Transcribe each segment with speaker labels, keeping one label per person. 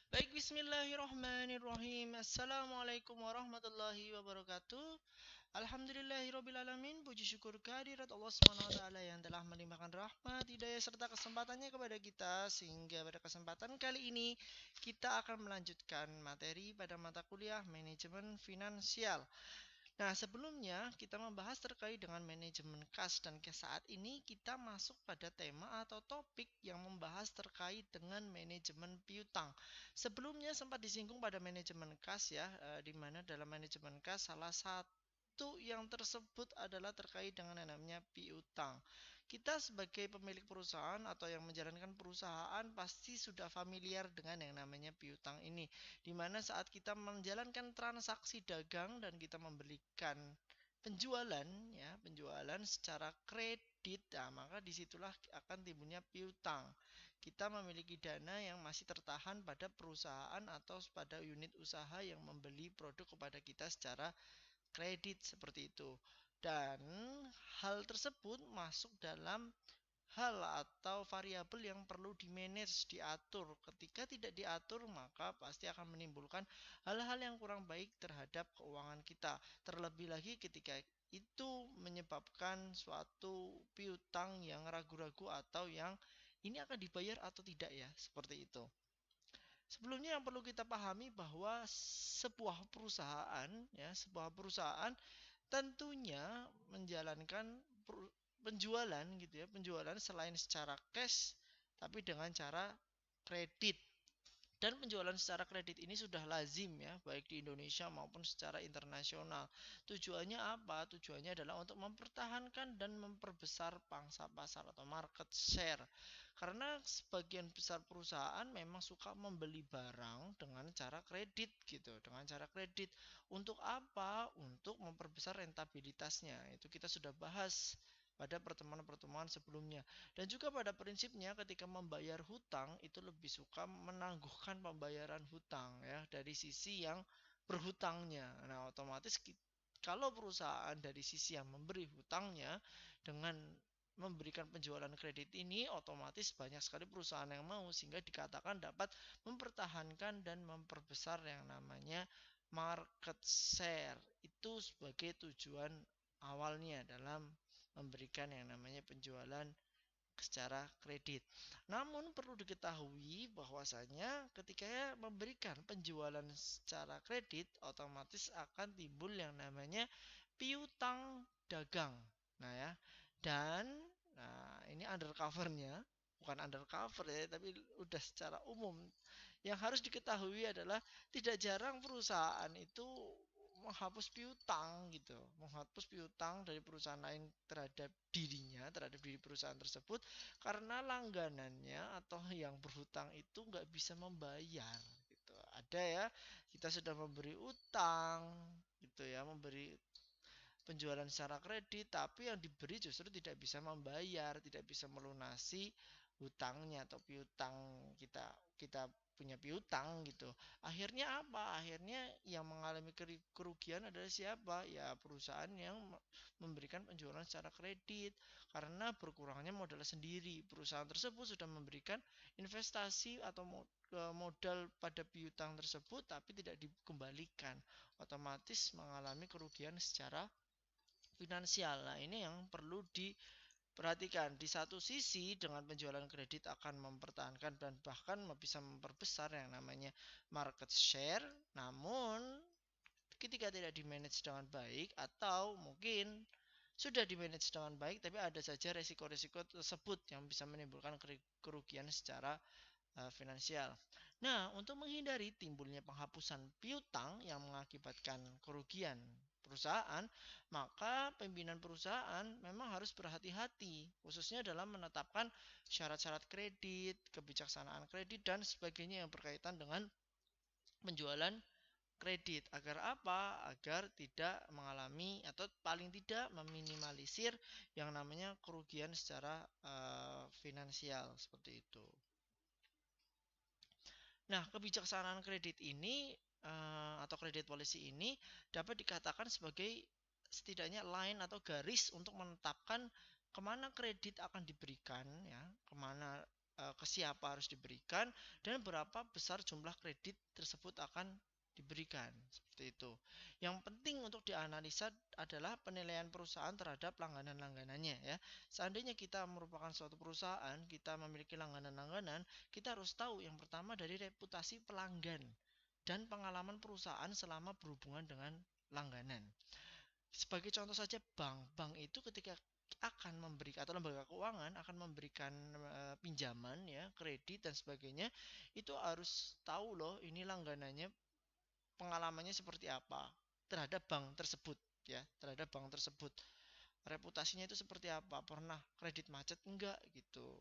Speaker 1: Baik, bismillahirrahmanirrahim. Assalamualaikum warahmatullahi wabarakatuh. Alhamdulillahirrabbilalamin. Puji syukur kehadirat Allah SWT yang telah melimpahkan rahmat, hidayah serta kesempatannya kepada kita. Sehingga pada kesempatan kali ini kita akan melanjutkan materi pada mata kuliah manajemen finansial. Nah, sebelumnya kita membahas terkait dengan manajemen kas dan saat ini kita masuk pada tema atau topik yang membahas terkait dengan manajemen piutang. Sebelumnya sempat disinggung pada manajemen kas ya, di mana dalam manajemen kas salah satu yang tersebut adalah terkait dengan yang namanya piutang. Kita sebagai pemilik perusahaan atau yang menjalankan perusahaan pasti sudah familiar dengan yang namanya piutang ini, di mana saat kita menjalankan transaksi dagang dan kita memberikan penjualan ya, penjualan secara kredit, nah, maka disitulah akan timbulnya piutang. Kita memiliki dana yang masih tertahan pada perusahaan atau pada unit usaha yang membeli produk kepada kita secara kredit seperti itu. Dan hal tersebut masuk dalam hal atau variabel yang perlu di-manage, diatur. Ketika tidak diatur, maka pasti akan menimbulkan hal-hal yang kurang baik terhadap keuangan kita. Terlebih lagi ketika itu menyebabkan suatu piutang yang ragu-ragu atau yang ini akan dibayar atau tidak ya, seperti itu. Sebelumnya yang perlu kita pahami bahwa sebuah perusahaan tentunya menjalankan penjualan gitu ya, penjualan selain secara cash tapi dengan cara kredit. Dan penjualan secara kredit ini sudah lazim ya, baik di Indonesia maupun secara internasional. Tujuannya apa? Tujuannya adalah untuk mempertahankan dan memperbesar pangsa pasar atau market share. Karena sebagian besar perusahaan memang suka membeli barang dengan cara kredit gitu, dengan cara kredit. Untuk apa? Untuk memperbesar rentabilitasnya. Itu kita sudah bahas pada pertemuan-pertemuan sebelumnya. Dan juga pada prinsipnya ketika membayar hutang itu lebih suka menangguhkan pembayaran hutang ya dari sisi yang berhutangnya. Nah, otomatis kalau perusahaan dari sisi yang memberi hutangnya dengan memberikan penjualan kredit ini otomatis banyak sekali perusahaan yang mau sehingga dikatakan dapat mempertahankan dan memperbesar yang namanya market share. Itu sebagai tujuan awalnya dalam memberikan yang namanya penjualan secara kredit. Namun perlu diketahui bahwasanya ketika memberikan penjualan secara kredit otomatis akan timbul yang namanya piutang dagang. Nah ya. Dan nah ini undercovernya bukan undercover ya, tapi udah secara umum. Yang harus diketahui adalah tidak jarang perusahaan itu menghapus piutang gitu, menghapus piutang dari perusahaan lain terhadap dirinya, terhadap diri perusahaan tersebut karena langganannya atau yang berhutang itu nggak bisa membayar gitu. Ada ya, kita sudah memberi utang gitu ya, memberi penjualan secara kredit tapi yang diberi justru tidak bisa membayar, tidak bisa melunasi hutangnya atau piutang kita kita punya piutang gitu. Akhirnya apa? Akhirnya yang mengalami kerugian adalah siapa? Ya perusahaan yang memberikan penjualan secara kredit karena berkurangnya modal sendiri. Perusahaan tersebut sudah memberikan investasi atau modal pada piutang tersebut tapi tidak dikembalikan. Otomatis mengalami kerugian secara finansial. Nah, ini yang perlu diperhatikan. Di satu sisi, dengan penjualan kredit akan mempertahankan dan bahkan bisa memperbesar yang namanya market share. Namun, ketika tidak di-manage dengan baik atau mungkin sudah di-manage dengan baik, tapi ada saja resiko-resiko tersebut yang bisa menimbulkan kerugian secara finansial. Nah, untuk menghindari timbulnya penghapusan piutang yang mengakibatkan kerugian perusahaan, maka pimpinan perusahaan memang harus berhati-hati, khususnya dalam menetapkan syarat-syarat kredit, kebijaksanaan kredit, dan sebagainya yang berkaitan dengan penjualan kredit. Agar apa? Agar tidak mengalami atau paling tidak meminimalisir yang namanya kerugian secara finansial seperti itu. Nah, kebijaksanaan kredit ini atau kredit policy ini dapat dikatakan sebagai setidaknya line atau garis untuk menetapkan kemana kredit akan diberikan, ya, kemana ke siapa harus diberikan, dan berapa besar jumlah kredit tersebut akan diberikan. Seperti itu. Yang penting untuk dianalisa adalah penilaian perusahaan terhadap langganan-langganannya ya. Seandainya kita merupakan suatu perusahaan, kita memiliki langganan-langganan, kita harus tahu yang pertama dari reputasi pelanggan dan pengalaman perusahaan selama berhubungan dengan langganan. Sebagai contoh saja bank itu ketika akan memberikan atau lembaga keuangan akan memberikan pinjaman ya, kredit dan sebagainya, itu harus tahu loh ini langganannya pengalamannya seperti apa terhadap bank tersebut ya, terhadap bank tersebut. Reputasinya itu seperti apa? Pernah kredit macet enggak gitu.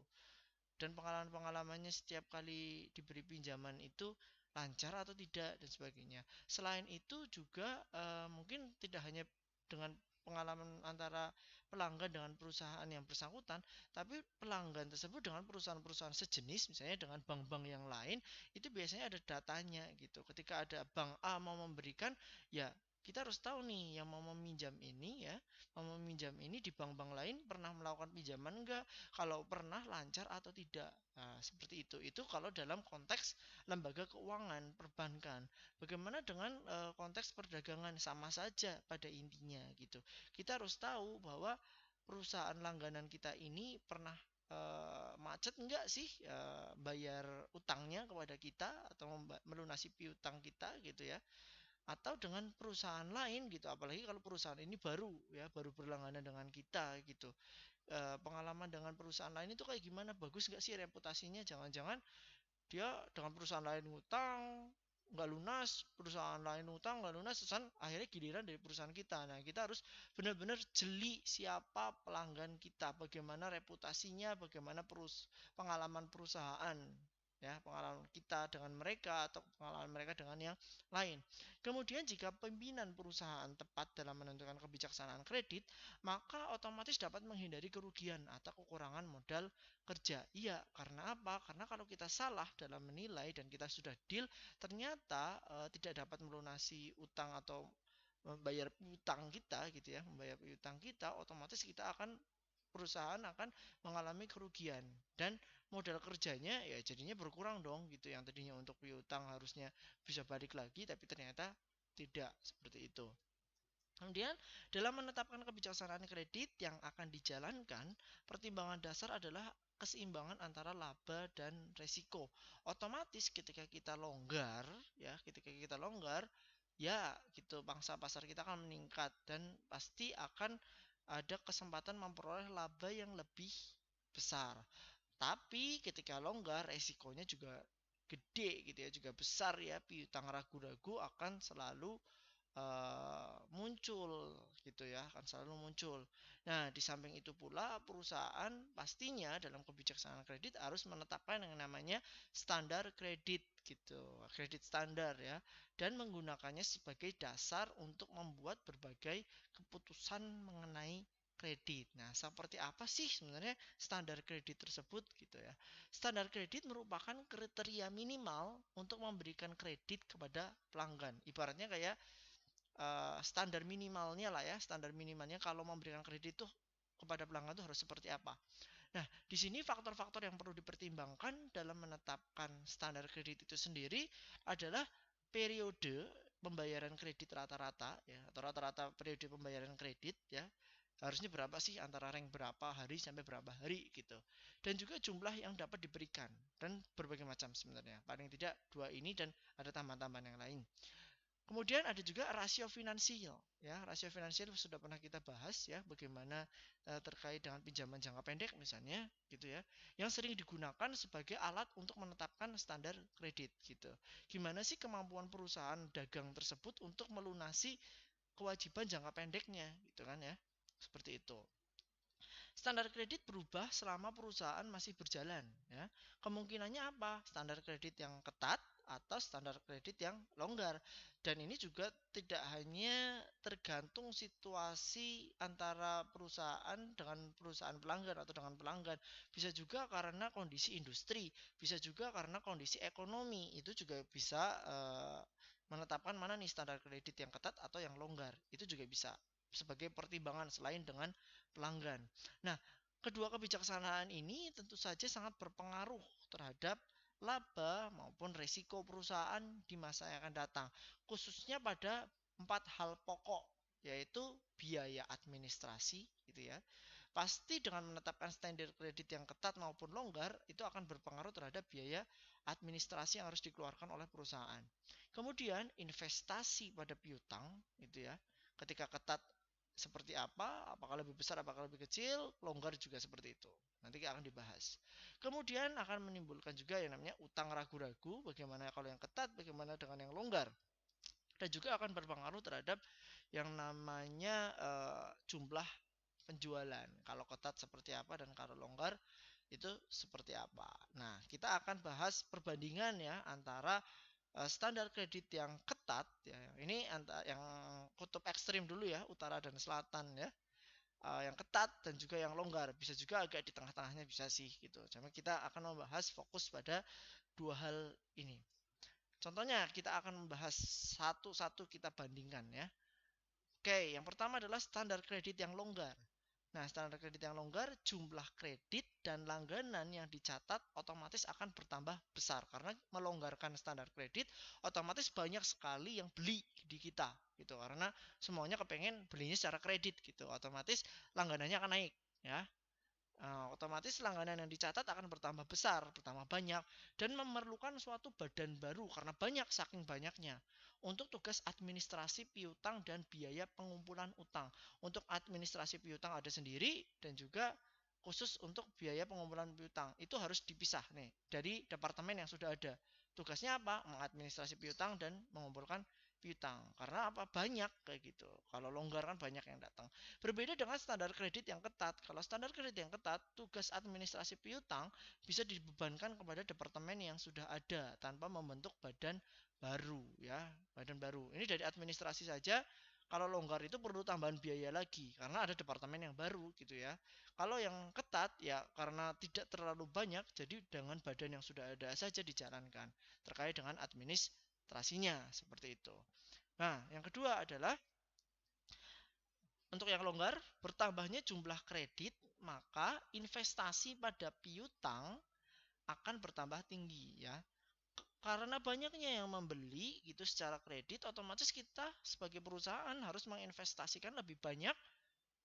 Speaker 1: Dan pengalaman-pengalamannya setiap kali diberi pinjaman itu lancar atau tidak dan sebagainya. Selain itu juga mungkin tidak hanya dengan pengalaman antara pelanggan dengan perusahaan yang bersangkutan, tapi pelanggan tersebut dengan perusahaan-perusahaan sejenis, misalnya dengan bank-bank yang lain, itu biasanya ada datanya gitu. Ketika ada bank A mau memberikan, ya kita harus tahu nih yang mau meminjam ini ya, mau meminjam ini di bank-bank lain pernah melakukan pinjaman enggak, kalau pernah lancar atau tidak. Nah, seperti itu. Itu kalau dalam konteks lembaga keuangan, perbankan. Bagaimana dengan konteks perdagangan? Sama saja pada intinya gitu. Kita harus tahu bahwa perusahaan langganan kita ini pernah macet enggak sih bayar utangnya kepada kita atau melunasi piutang kita gitu ya, atau dengan perusahaan lain gitu, apalagi kalau perusahaan ini baru ya, baru berlangganan dengan kita gitu. Pengalaman dengan perusahaan lain itu kayak gimana, bagus nggak sih reputasinya, jangan-jangan dia dengan perusahaan lain ngutang nggak lunas, perusahaan lain ngutang nggak lunas, terus akhirnya giliran dari perusahaan kita. Nah, kita harus benar-benar jeli siapa pelanggan kita, bagaimana reputasinya, bagaimana pengalaman perusahaan ya, pengalaman kita dengan mereka atau pengalaman mereka dengan yang lain. Kemudian jika pimpinan perusahaan tepat dalam menentukan kebijaksanaan kredit, maka otomatis dapat menghindari kerugian atau kekurangan modal kerja. Iya, karena apa? Karena kalau kita salah dalam menilai dan kita sudah deal, ternyata tidak dapat melunasi utang atau membayar utang kita gitu ya, membayar utang kita, otomatis kita akan perusahaan akan mengalami kerugian dan modal kerjanya ya jadinya berkurang dong gitu, yang tadinya untuk piutang harusnya bisa balik lagi tapi ternyata tidak seperti itu. Kemudian, dalam menetapkan kebijaksanaan kredit yang akan dijalankan, pertimbangan dasar adalah keseimbangan antara laba dan resiko. Otomatis ketika kita longgar, ya, ketika kita longgar, ya, gitu, pangsa pasar kita akan meningkat dan pasti akan ada kesempatan memperoleh laba yang lebih besar. Tapi ketika longgar, resikonya juga gede gitu ya, juga besar ya, piutang ragu-ragu akan selalu muncul gitu ya, akan selalu muncul. Nah, di samping itu pula perusahaan pastinya dalam kebijaksanaan kredit harus menetapkan yang namanya standar kredit gitu, kredit standar ya, dan menggunakannya sebagai dasar untuk membuat berbagai keputusan mengenai kredit. Nah, seperti apa sih sebenarnya standar kredit tersebut gitu ya? Standar kredit merupakan kriteria minimal untuk memberikan kredit kepada pelanggan. Ibaratnya kayak standar minimalnya lah ya, standar minimalnya kalau memberikan kredit tuh kepada pelanggan itu harus seperti apa. Nah, di sini faktor-faktor yang perlu dipertimbangkan dalam menetapkan standar kredit itu sendiri adalah periode pembayaran kredit rata-rata ya, atau rata-rata periode pembayaran kredit ya. Harusnya berapa sih, antara rank berapa hari sampai berapa hari gitu. Dan juga jumlah yang dapat diberikan dan berbagai macam sebenarnya. Paling tidak dua ini dan ada tambahan-tambahan yang lain. Kemudian ada juga rasio finansial ya. Rasio finansial sudah pernah kita bahas ya, bagaimana terkait dengan pinjaman jangka pendek misalnya gitu ya, yang sering digunakan sebagai alat untuk menetapkan standar kredit gitu. Gimana sih kemampuan perusahaan dagang tersebut untuk melunasi kewajiban jangka pendeknya gitu kan ya. Seperti itu. Standar kredit berubah selama perusahaan masih berjalan ya. Kemungkinannya apa? Standar kredit yang ketat atau standar kredit yang longgar. Dan ini juga tidak hanya tergantung situasi antara perusahaan dengan perusahaan pelanggan atau dengan pelanggan. Bisa juga karena kondisi industri, bisa juga karena kondisi ekonomi. Itu juga bisa menetapkan mana nih standar kredit yang ketat atau yang longgar. Itu juga bisa sebagai pertimbangan selain dengan pelanggan. Nah, kedua kebijaksanaan ini tentu saja sangat berpengaruh terhadap laba maupun risiko perusahaan di masa yang akan datang, khususnya pada 4 hal pokok, yaitu biaya administrasi gitu ya. Pasti dengan menetapkan standar kredit yang ketat maupun longgar itu akan berpengaruh terhadap biaya administrasi yang harus dikeluarkan oleh perusahaan. Kemudian investasi pada piutang gitu ya. Ketika ketat seperti apa, apakah lebih besar, apakah lebih kecil, longgar juga seperti itu. Nanti akan dibahas. Kemudian akan menimbulkan juga yang namanya utang ragu-ragu, bagaimana kalau yang ketat, bagaimana dengan yang longgar. Dan juga akan berpengaruh terhadap yang namanya jumlah penjualan. Kalau ketat seperti apa dan kalau longgar itu seperti apa. Nah, kita akan bahas perbandingan ya antara standar kredit yang ketat ya. Ini yang kutub ekstrim dulu ya, utara dan selatan ya. Yang ketat dan juga yang longgar. Bisa juga agak di tengah-tengahnya bisa sih gitu. Cuma kita akan membahas fokus pada dua hal ini. Contohnya kita akan membahas satu-satu kita bandingkan ya. Oke, yang pertama adalah standar kredit yang longgar. Nah, standar kredit yang longgar, jumlah kredit dan langganan yang dicatat otomatis akan bertambah besar karena melonggarkan standar kredit, otomatis banyak sekali yang beli di kita gitu. Karena semuanya kepengen belinya secara kredit gitu. Otomatis langganannya akan naik ya. Otomatis langganan yang dicatat akan bertambah besar, bertambah banyak, dan memerlukan suatu badan baru karena banyak saking banyaknya untuk tugas administrasi piutang dan biaya pengumpulan utang. Untuk administrasi piutang ada sendiri dan juga khusus untuk biaya pengumpulan piutang itu harus dipisah nih dari departemen yang sudah ada. Tugasnya apa? Mengadministrasi piutang dan mengumpulkan piutang. Karena apa? Banyak kayak gitu. Kalau longgar kan banyak yang datang. Berbeda dengan standar kredit yang ketat. Kalau standar kredit yang ketat, tugas administrasi piutang bisa dibebankan kepada departemen yang sudah ada tanpa membentuk badan baru ya, badan baru. Ini dari administrasi saja. Kalau longgar itu perlu tambahan biaya lagi karena ada departemen yang baru gitu ya. Kalau yang ketat ya karena tidak terlalu banyak jadi dengan badan yang sudah ada saja dijalankan terkait dengan administrasinya seperti itu. Nah, yang kedua adalah untuk yang longgar, bertambahnya jumlah kredit, maka investasi pada piutang akan bertambah tinggi ya. Karena banyaknya yang membeli gitu secara kredit, otomatis kita sebagai perusahaan harus menginvestasikan lebih banyak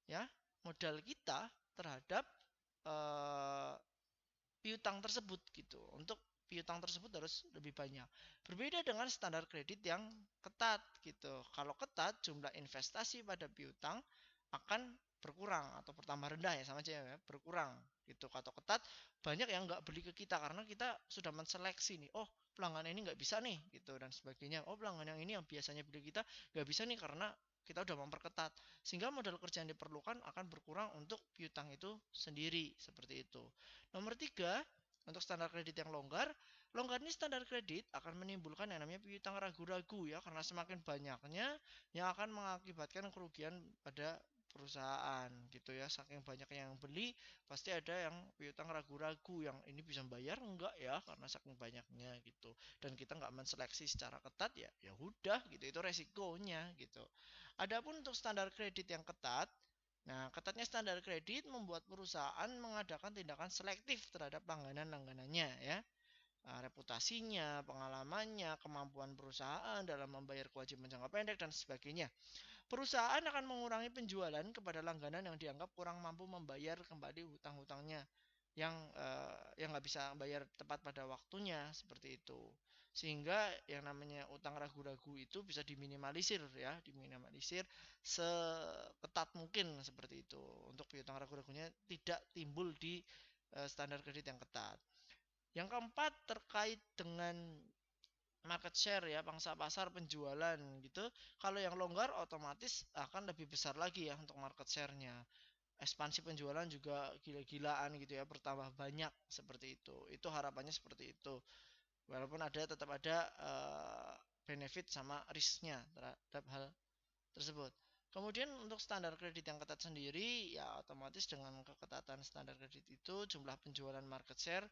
Speaker 1: ya modal kita terhadap eh, piutang tersebut gitu. Untuk piutang tersebut harus lebih banyak. Berbeda dengan standar kredit yang ketat gitu. Kalau ketat jumlah investasi pada piutang akan berkurang atau bertambah rendah ya sama aja ya berkurang gitu. Kalau ketat banyak yang nggak beli ke kita karena kita sudah menseleksi nih. Oh pelanggan ini nggak bisa nih gitu dan sebagainya. Oh pelanggan yang ini yang biasanya beli kita nggak bisa nih karena kita udah memperketat sehingga modal kerja yang diperlukan akan berkurang untuk piutang itu sendiri seperti itu. Nomor 3, untuk standar kredit yang longgar, longgar ini standar kredit akan menimbulkan yang namanya piutang ragu-ragu ya, karena semakin banyaknya yang akan mengakibatkan kerugian pada perusahaan gitu ya. Saking banyaknya yang beli, pasti ada yang piutang ragu-ragu yang ini bisa bayar enggak ya karena saking banyaknya gitu. Dan kita nggak menseleksi secara ketat ya, ya udah gitu itu resikonya gitu. Adapun untuk standar kredit yang ketat, nah, ketatnya standar kredit membuat perusahaan mengadakan tindakan selektif terhadap langganan-langganannya ya. Reputasinya, pengalamannya, kemampuan perusahaan dalam membayar kewajiban jangka pendek dan sebagainya. Perusahaan akan mengurangi penjualan kepada langganan yang dianggap kurang mampu membayar kembali hutang-hutangnya yang nggak bisa bayar tepat pada waktunya seperti itu. Sehingga yang namanya utang ragu-ragu itu bisa diminimalisir ya, diminimalisir seketat mungkin seperti itu. Untuk piutang ragu-ragunya tidak timbul di standar kredit yang ketat. Yang keempat terkait dengan market share ya, pangsa pasar penjualan gitu. Kalau yang longgar otomatis akan lebih besar lagi ya untuk market share-nya. Ekspansi penjualan juga gila-gilaan gitu ya, bertambah banyak seperti itu. Itu harapannya seperti itu. Walaupun tetap ada benefit sama risknya terhadap hal tersebut. Kemudian untuk standar kredit yang ketat sendiri ya otomatis dengan keketatan standar kredit itu jumlah penjualan market share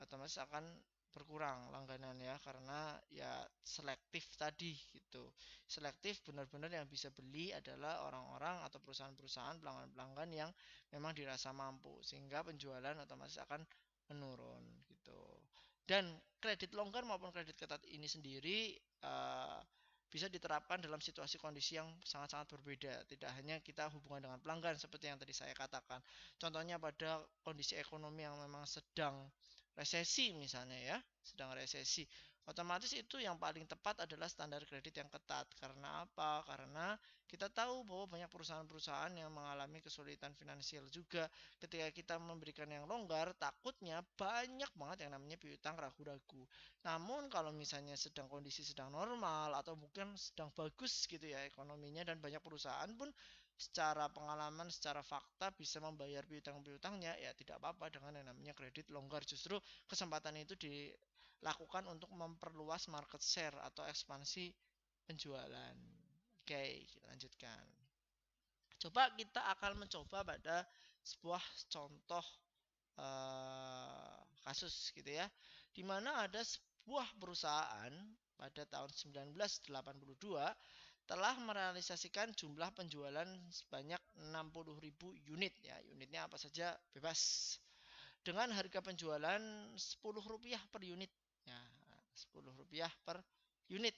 Speaker 1: otomatis akan berkurang langganan ya karena ya selektif tadi gitu. Selektif benar-benar yang bisa beli adalah orang-orang atau perusahaan-perusahaan pelanggan-pelanggan yang memang dirasa mampu sehingga penjualan otomatis akan menurun gitu. Dan kredit longgar maupun kredit ketat ini sendiri bisa diterapkan dalam situasi kondisi yang sangat-sangat berbeda. Tidak hanya kita hubungan dengan pelanggan seperti yang tadi saya katakan. Contohnya pada kondisi ekonomi yang memang sedang resesi misalnya ya, sedang resesi. Otomatis itu yang paling tepat adalah standar kredit yang ketat. Karena apa? Karena kita tahu bahwa banyak perusahaan-perusahaan yang mengalami kesulitan finansial juga. Ketika kita memberikan yang longgar, takutnya banyak banget yang namanya piutang ragu-ragu. Namun kalau misalnya kondisi sedang normal atau mungkin sedang bagus gitu ya ekonominya, dan banyak perusahaan pun secara pengalaman, secara fakta bisa membayar piutang-piutangnya, ya tidak apa-apa dengan yang namanya kredit longgar. Justru kesempatan itu dilakukan untuk memperluas market share atau ekspansi penjualan. Oke, kita lanjutkan. Coba kita akan mencoba pada sebuah contoh kasus gitu ya, di mana ada sebuah perusahaan pada tahun 1982 telah merealisasikan jumlah penjualan sebanyak 60.000 unit ya. Unitnya apa saja bebas. Dengan harga penjualan Rp10 per unit ya, Rp10 per unit.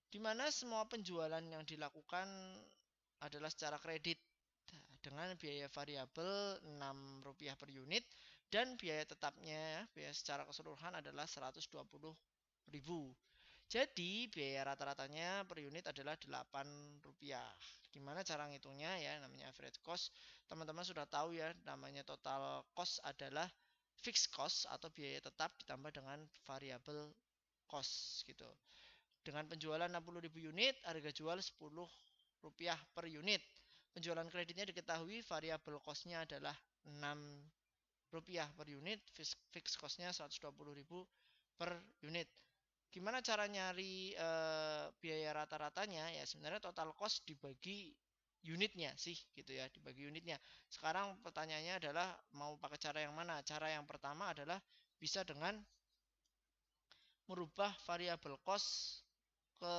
Speaker 1: Di mana semua penjualan yang dilakukan adalah secara kredit dengan biaya variabel Rp6 per unit, dan biaya tetapnya biaya secara keseluruhan adalah Rp120.000. Jadi biaya rata-ratanya per unit adalah Rp8. Gimana cara ngitungnya ya, namanya average cost. Teman-teman sudah tahu ya, namanya total cost adalah fixed cost atau biaya tetap ditambah dengan variable cost gitu. Dengan penjualan 60.000 unit, harga jual Rp10 per unit. Penjualan kreditnya diketahui variabel cost-nya adalah Rp6 per unit, fixed cost-nya Rp120.000 per unit. Gimana cara nyari biaya rata-ratanya? Ya sebenarnya total cost dibagi unitnya sih gitu ya, dibagi unitnya. Sekarang pertanyaannya adalah mau pakai cara yang mana? Cara yang pertama adalah bisa dengan merubah variabel cost ke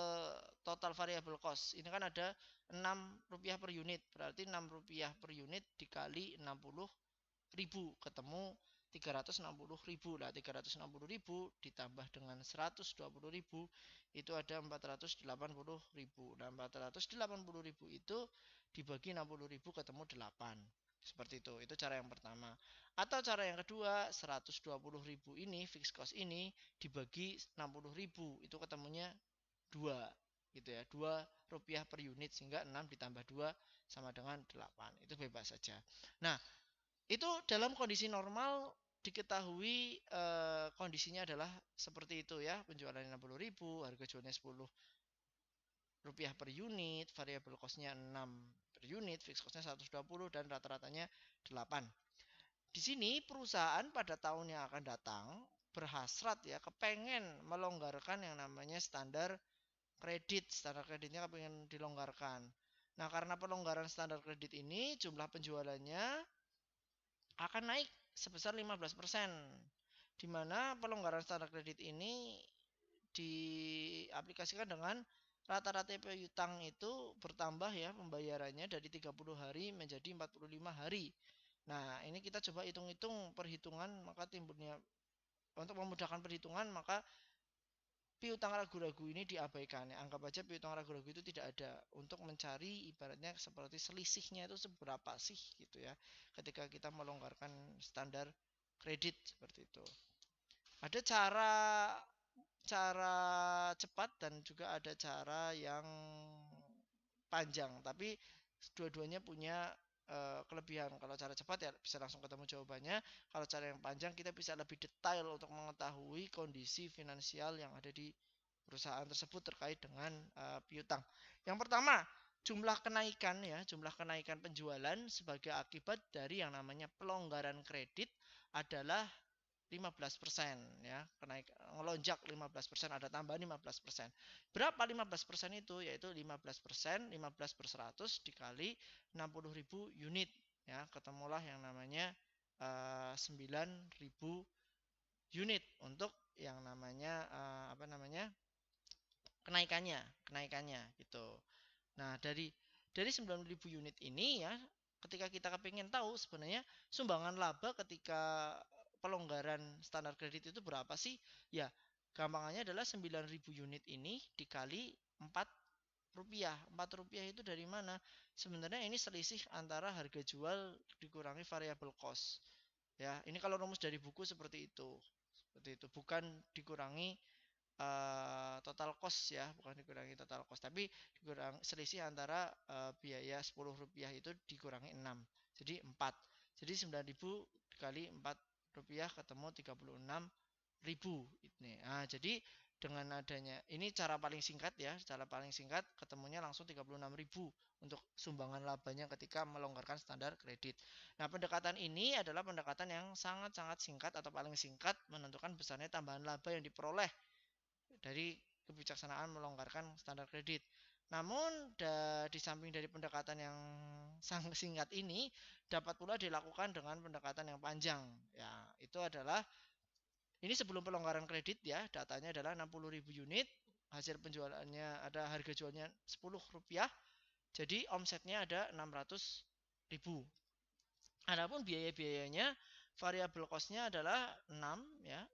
Speaker 1: total variable cost. Ini kan ada Rp6 per unit. Berarti Rp6 per unit dikali 60.000 ketemu 360.000. Lah 360.000 ditambah dengan 120.000 itu ada 480.000. Nah 480.000 itu dibagi 60.000 ketemu 8. Seperti itu. Itu cara yang pertama. Atau cara yang kedua, 120.000 ini fixed cost ini dibagi 60.000 itu ketemunya 2 gitu ya, Rp2 per unit, sehingga 6 ditambah 2 sama dengan 8. Itu bebas saja. Nah, itu dalam kondisi normal diketahui kondisinya adalah seperti itu ya, penjualan 60.000, harga jualnya Rp10 per unit, variable cost-nya 6 per unit, fixed cost-nya 120 dan rata-ratanya 8. Di sini perusahaan pada tahun yang akan datang berhasrat ya, kepengen melonggarkan yang namanya standar kredit. Standar kreditnya kepengen dilonggarkan. Nah, karena pelonggaran standar kredit ini jumlah penjualannya akan naik sebesar 15%. Di mana pelonggaran standar kredit ini diaplikasikan dengan rata-rata piutang itu bertambah ya pembayarannya dari 30 hari menjadi 45 hari. Nah, ini kita coba hitung-hitung perhitungan, maka timbulnya untuk memudahkan perhitungan maka piutang ragu-ragu ini diabaikan. Anggap aja piutang ragu-ragu itu tidak ada, untuk mencari ibaratnya seperti selisihnya itu seberapa sih gitu ya, ketika kita melonggarkan standar kredit seperti itu. Ada cara cara cepat dan juga ada cara yang panjang, tapi dua-duanya punya kelebihan. Kalau cara cepat ya bisa langsung ketemu jawabannya. Kalau cara yang panjang kita bisa lebih detail untuk mengetahui kondisi finansial yang ada di perusahaan tersebut terkait dengan piutang. Yang pertama, jumlah kenaikan ya, jumlah kenaikan penjualan sebagai akibat dari yang namanya pelonggaran kredit adalah 15% ya, ngelonjak 15%, ada tambahan 15%. Berapa 15% itu? Yaitu 15%, 15 per 100 dikali 60.000 unit ya, ketemulah yang namanya 9.000 unit untuk yang namanya kenaikannya gitu. Nah, dari 9.000 unit ini ya, ketika kita kepingin tahu sebenarnya sumbangan laba ketika pelonggaran standar kredit itu berapa sih? Ya, gampangannya adalah 9.000 unit ini dikali 4 rupiah. 4 rupiah itu dari mana? Sebenarnya ini selisih antara harga jual dikurangi variable cost. Ya, ini kalau rumus dari buku seperti itu. Seperti itu, bukan dikurangi total cost ya, bukan dikurangi total cost, tapi dikurang selisih antara biaya 10 rupiah itu dikurangi 6. Jadi 4. Jadi 9.000 dikali 4 rupiah ketemu 36.000 ini. Nah, jadi dengan adanya ini cara paling singkat ya, cara paling singkat ketemunya langsung 36.000 untuk sumbangan labanya ketika melonggarkan standar kredit. Nah, pendekatan ini adalah pendekatan yang sangat-sangat singkat atau paling singkat menentukan besarnya tambahan laba yang diperoleh dari kebijaksanaan melonggarkan standar kredit. Namun di samping dari pendekatan yang sangat singkat ini dapat pula dilakukan dengan pendekatan yang panjang. Ya, itu adalah ini sebelum pelonggaran kredit ya, datanya adalah 60.000 unit, hasil penjualannya ada harga jualnya 10 rupiah, jadi omsetnya ada 600.000. Adapun biaya-biayanya variabel cost-nya adalah 6 ya,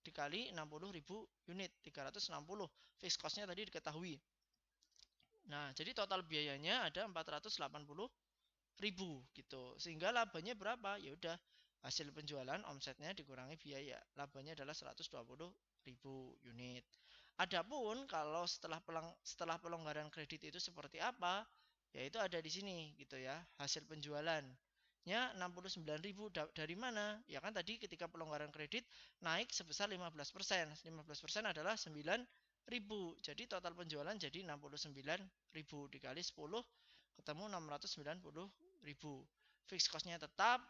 Speaker 1: dikali 60.000 unit 360, fixed cost-nya tadi diketahui. Nah, jadi total biayanya ada 480.000 gitu. Sehingga labanya berapa? Ya udah, hasil penjualan omsetnya dikurangi biaya. Labanya adalah 120.000 unit. Adapun kalau setelah pelonggaran kredit itu seperti apa? Yaitu ada di sini gitu ya, hasil penjualan nya 69.000 dari mana? Ya kan tadi ketika pelonggaran kredit naik sebesar 15%. 15% adalah 9.000. Jadi total penjualan jadi 69.000 dikali 10 ketemu 690.000. Fixed cost-nya tetap,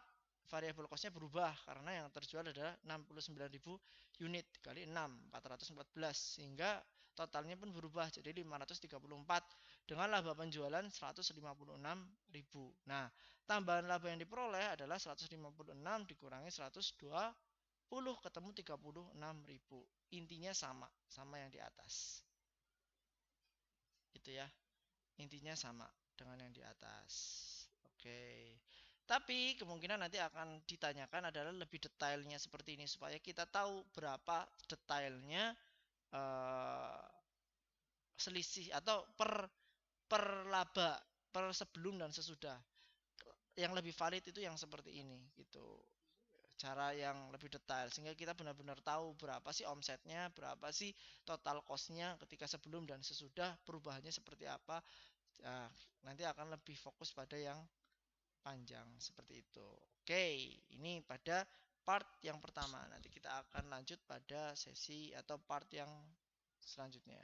Speaker 1: variable cost-nya berubah karena yang terjual adalah 69.000 unit dikali 6, 414 sehingga totalnya pun berubah jadi 534 dengan laba penjualan 156.000. Nah, tambahan laba yang diperoleh adalah 156 dikurangi 120 ketemu 36.000. Intinya sama yang di atas. Gitu ya. Intinya sama dengan yang di atas. Oke. Tapi kemungkinan nanti akan ditanyakan adalah lebih detailnya seperti ini supaya kita tahu berapa detailnya selisih atau per laba per sebelum dan sesudah. Yang lebih valid itu yang seperti ini gitu. Cara yang lebih detail sehingga kita benar-benar tahu berapa sih omsetnya, berapa sih total cost-nya ketika sebelum dan sesudah, perubahannya seperti apa. Nah, nanti akan lebih fokus pada yang panjang seperti itu. Oke, ini pada part yang pertama. Nanti kita akan lanjut pada sesi atau part yang selanjutnya.